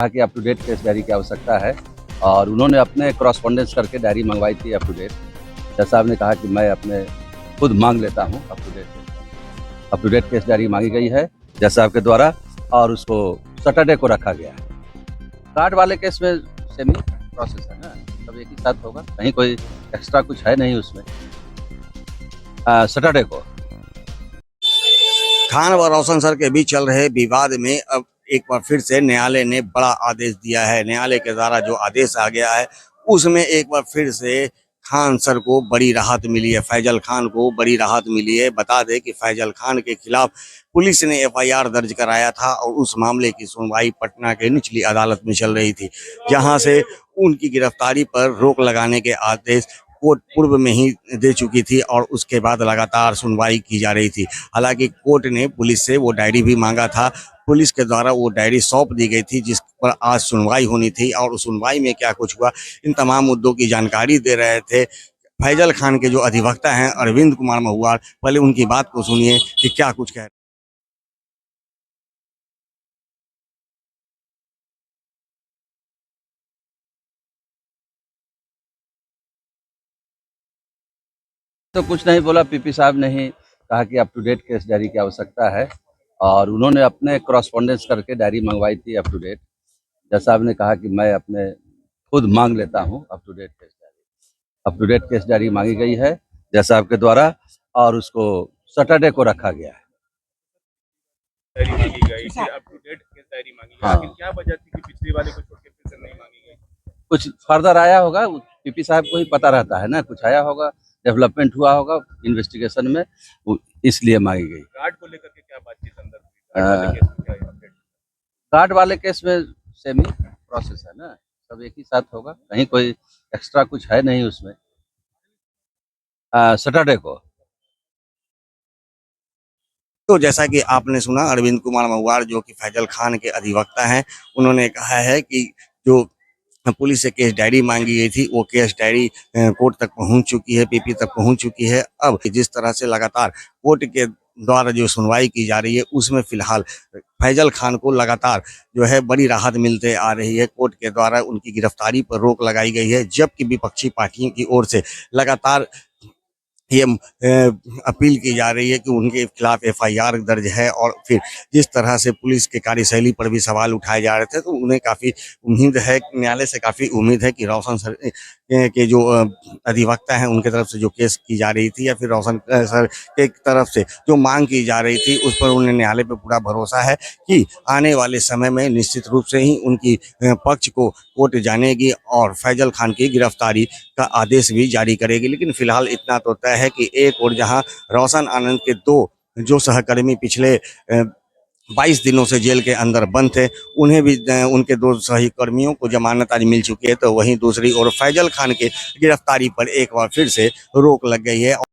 कहा कि up to date case diary की आवश्यकता है और उन्होंने अपने क्रॉसपॉन्डेंस करके डायरी मंगवाई थी अप टू डेट। जज साहब ने कहा कि मैं अपने खुद मांग लेता हूँ up to date case diary मांगी गई है जज साहब के द्वारा और उसको सैटरडे को रखा गया है। कार्ड वाले केस में सेमी प्रोसेस है ना, सब एक ही साथ होगा, कहीं कोई एक्स्ट्रा कुछ है नहीं उसमें। सैटरडे को खान व रोशन सर के बीच चल रहे विवाद में अब एक बार फिर से न्यायालय ने बड़ा आदेश दिया है। न्यायालय के द्वारा जो आदेश आ गया है उसमें एक बार फिर से खान सर को बड़ी राहत मिली है, फैजल खान को बड़ी राहत मिली है। बता दें कि फैजल खान के खिलाफ पुलिस ने एफआईआर दर्ज कराया था और उस मामले की सुनवाई पटना के निचली अदालत में चल रही थी, जहां से उनकी गिरफ्तारी पर रोक लगाने के आदेश कोर्ट पूर्व में ही दे चुकी थी और उसके बाद लगातार सुनवाई की जा रही थी। हालांकि कोर्ट ने पुलिस से वो डायरी भी मांगा था, पुलिस के द्वारा वो डायरी सौंप दी गई थी जिस पर आज सुनवाई होनी थी और उस सुनवाई में क्या कुछ हुआ इन तमाम मुद्दों की जानकारी दे रहे थे फैजल खान के जो अधिवक्ता हैं अरविंद कुमार महुआर। पहले उनकी बात को सुनिए कि क्या कुछ कह रहे हैं। तो कुछ नहीं बोला, पीपी साहब ने ही कहा कि up to date case diary की आवश्यकता है और उन्होंने अपने क्रॉसपॉन्डेंस करके डायरी मंगवाई थी अप टू डेट। जज साहब ने कहा कि मैं अपने खुद मांग लेता हूँ up to date case diary मांगी गई है जज साहब के द्वारा और उसको सैटरडे को रखा गया है। डायरी मांगी गई थी, up to date case diary मांगी गई, लेकिन क्या वजह थी कि पिछली वाले को छोड़ के फिर से नहीं मांगी गई? कुछ फर्दर आया होगा, पीपी साहब को ही पता रहता है ना, कुछ आया होगा, डेवलपमेंट हुआ होगा इन्वेस्टिगेशन में, इसलिए मांगी गई। कार्ड को लेकर के क्या बातचीत अंदर हुई? कार्ड वाले केस में सेमी प्रोसेस है ना, सब एक ही साथ होगा, कहीं कोई एक्स्ट्रा कुछ है नहीं उसमें। सैटरडे को तो जैसा कि आपने सुना अरविंद कुमार महुआर जो कि फैजल खान के अधिवक्ता हैं, उन्होंने कहा है कि जो पुलिस से केस डायरी मांगी गई थी वो केस डायरी कोर्ट तक पहुंच चुकी है, पीपी तक पहुंच चुकी है। अब जिस तरह से लगातार कोर्ट के द्वारा जो सुनवाई की जा रही है उसमें फिलहाल फैजल खान को लगातार जो है बड़ी राहत मिलते आ रही है। कोर्ट के द्वारा उनकी गिरफ्तारी पर रोक लगाई गई है, जबकि विपक्षी पार्टियों की ओर से लगातार ये अपील की जा रही है कि उनके खिलाफ एफआईआर दर्ज है। और फिर जिस तरह से पुलिस के कार्यशैली पर भी सवाल उठाए जा रहे थे तो उन्हें काफ़ी उम्मीद है, न्यायालय से काफ़ी उम्मीद है कि रोशन सर के जो अधिवक्ता हैं उनके तरफ से जो केस की जा रही थी या फिर रोशन सर के तरफ से जो मांग की जा रही थी उस पर उन्हें न्यायालय पर पूरा भरोसा है कि आने वाले समय में निश्चित रूप से ही उनकी पक्ष को कोर्ट जानेगी और फैजल खान की गिरफ्तारी का आदेश भी जारी करेगी। लेकिन फिलहाल इतना तो तय है कि एक और जहां रोशन आनंद के दो जो सहकर्मी पिछले 22 दिनों से जेल के अंदर बंद थे उन्हें भी उनके दो सहकर्मियों को जमानत आज मिल चुकी है, तो वहीं दूसरी ओर फैजल खान के गिरफ्तारी पर एक बार फिर से रोक लग गई है।